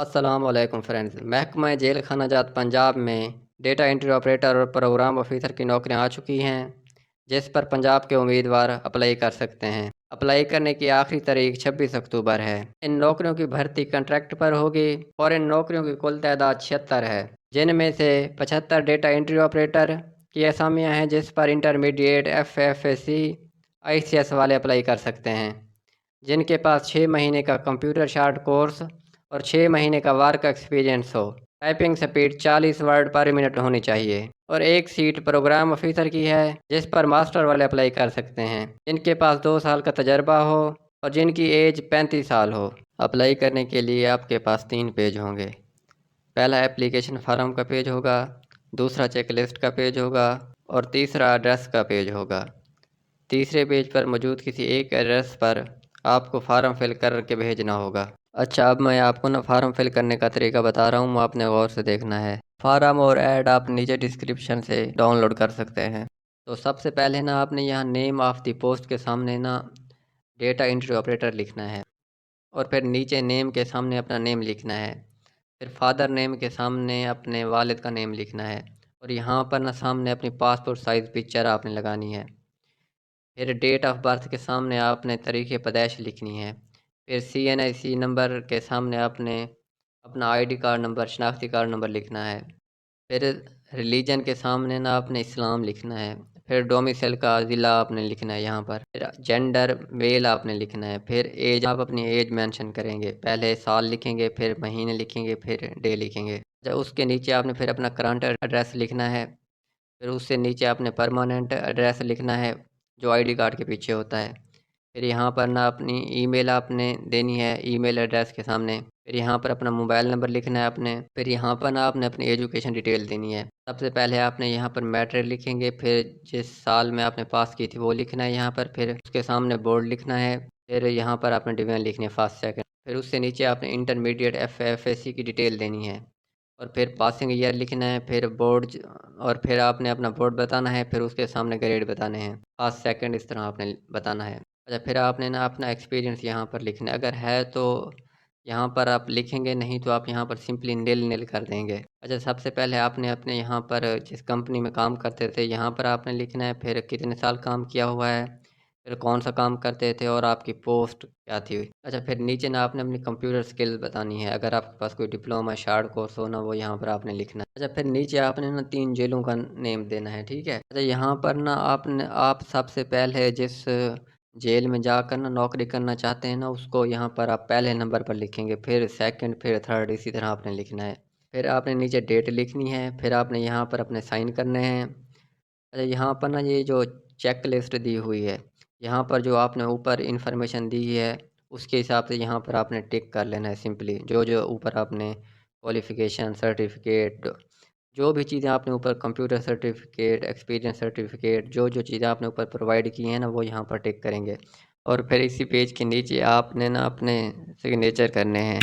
السلام علیکم فرینڈز، محکمہ جیل خانہ جات پنجاب میں ڈیٹا انٹری آپریٹر اور پروگرام آفیسر کی نوکریاں آ چکی ہیں، جس پر پنجاب کے امیدوار اپلائی کر سکتے ہیں۔ اپلائی کرنے کی آخری تاریخ 26 اکتوبر ہے۔ ان نوکریوں کی بھرتی کنٹریکٹ پر ہوگی اور ان نوکریوں کی کل تعداد 76 ہے، جن میں سے 75 ڈیٹا انٹری آپریٹر کی اسامیاں ہیں، جس پر انٹرمیڈیٹ FFAC ICS والے اپلائی کر سکتے ہیں، جن کے پاس 6 مہینے کا کمپیوٹر شارٹ کورس اور 6 مہینے کا ورک ایکسپیرینس ہو۔ Typing speed 40 word per minute ہونی چاہیے اور ایک سیٹ پروگرام آفیسر کی ہے، جس پر ماسٹر والے اپلائی کر سکتے ہیں، جن کے پاس 2 سال کا تجربہ ہو اور جن کی ایج 35 سال ہو۔ اپلائی کرنے کے لیے آپ کے پاس 3 پیج ہوں گے۔ پہلا اپلیکیشن فارم کا پیج ہوگا، دوسرا چیک لسٹ کا پیج ہوگا اور تیسرا ایڈریس کا پیج ہوگا۔ تیسرے پیج پر موجود کسی ایک ایڈریس پر آپ کو فارم فل کر کے بھیجنا ہوگا۔ اچھا، اب میں آپ کو فارم فل کرنے کا طریقہ بتا رہا ہوں، وہ آپ نے غور سے دیکھنا ہے۔ فارم اور ایڈ آپ نیچے ڈسکرپشن سے ڈاؤن لوڈ کر سکتے ہیں۔ تو سب سے پہلے آپ نے یہاں نیم آف دی پوسٹ کے سامنے ڈیٹا انٹری آپریٹر لکھنا ہے، اور پھر نیچے نیم کے سامنے اپنا نیم لکھنا ہے، پھر فادر نیم کے سامنے اپنے والد کا نیم لکھنا ہے، اور یہاں پر سامنے اپنی پاسپورٹ سائز پکچر آپ نے لگانی ہے۔ پھر ڈیٹ آف برتھ کے سامنے آپ نے تاریخ پیدائش لکھنی ہے۔ پھر CNIC نمبر کے سامنے آپ نے اپنا ID کارڈ نمبر، شناختی کارڈ نمبر لکھنا ہے۔ پھر ریلیجن کے سامنے آپ نے اسلام لکھنا ہے۔ پھر ڈومیسائل کا ضلع آپ نے لکھنا ہے یہاں پر۔ پھر جینڈر میل آپ نے لکھنا ہے۔ پھر ایج آپ اپنی ایج مینشن کریں گے، پہلے سال لکھیں گے، پھر مہینے لکھیں گے، پھر ڈے لکھیں گے۔ اس کے نیچے آپ نے پھر اپنا کرنٹ ایڈریس لکھنا ہے۔ پھر اس سے نیچے آپ نے پرماننٹ ایڈریس لکھنا ہے، جو ID کارڈ کے پیچھے ہوتا ہے۔ پھر یہاں پر اپنی ای میل آپ نے دینی ہے ای میل ایڈریس کے سامنے۔ پھر یہاں پر اپنا موبائل نمبر لکھنا ہے آپ نے۔ پھر یہاں پر آپ نے اپنی ایجوکیشن ڈیٹیل دینی ہے۔ سب سے پہلے آپ نے یہاں پر میٹرک لکھیں گے، پھر جس سال میں آپ نے پاس کی تھی وہ لکھنا ہے یہاں پر، پھر اس کے سامنے بورڈ لکھنا ہے، پھر یہاں پر آپ نے ڈویژن لکھنی ہے فرسٹ سیکنڈ، پھر اس سے نیچے آپ نے انٹرمیڈیٹ FFAC کی ڈیٹیل دینی ہے، اور پھر پاسنگ ایئر لکھنا ہے، پھر بورڈ، اور پھر آپ نے اپنا بورڈ بتانا ہے، پھر اس کے سامنے گریڈ بتانے ہیں، فرسٹ سیکنڈ اس طرح آپ نے بتانا ہے۔ اچھا، پھر آپ نے اپنا ایکسپیرینس یہاں پر لکھنا ہے، اگر ہے تو یہاں پر آپ لکھیں گے، نہیں تو آپ یہاں پر سمپلی نیل کر دیں گے۔ اچھا، سب سے پہلے آپ نے اپنے یہاں پر جس کمپنی میں کام کرتے تھے یہاں پر آپ نے لکھنا ہے، پھر کتنے سال کام کیا ہوا ہے، پھر کون سا کام کرتے تھے اور آپ کی پوسٹ کیا تھی۔ اچھا، پھر نیچے آپ نے اپنی کمپیوٹر سکل بتانی ہے، اگر آپ کے پاس کوئی ڈپلوما شارٹ کورس ہو وہ یہاں پر آپ نے لکھنا ہے۔ اچھا، پھر نیچے آپ نے 3 جیلوں کا نیم دینا ہے، ٹھیک ہے۔ اچھا، یہاں پر آپ سب سے پہلے جس جیل میں جا کر نوکری کرنا چاہتے ہیں اس کو یہاں پر آپ پہلے نمبر پر لکھیں گے، پھر سیکنڈ، پھر تھرڈ، اسی طرح آپ نے لکھنا ہے۔ پھر آپ نے نیچے ڈیٹ لکھنی ہے، پھر آپ نے یہاں پر اپنے سائن کرنے ہیں۔ اچھا، یہاں پر یہ جو چیک لسٹ دی ہوئی ہے، یہاں پر جو آپ نے اوپر انفارمیشن دی ہے اس کے حساب سے یہاں پر آپ نے ٹک کر لینا ہے سمپلی، جو اوپر آپ نے کوالیفیکیشن سرٹیفکیٹ، جو بھی چیزیں آپ نے اوپر کمپیوٹر سرٹیفکیٹ، ایکسپیرینس سرٹیفکیٹ، جو چیزیں آپ نے اوپر پرووائڈ کی ہیں وہ یہاں پر ٹک کریں گے، اور پھر اسی پیج کے نیچے آپ نے اپنے سگنیچر کرنے ہیں۔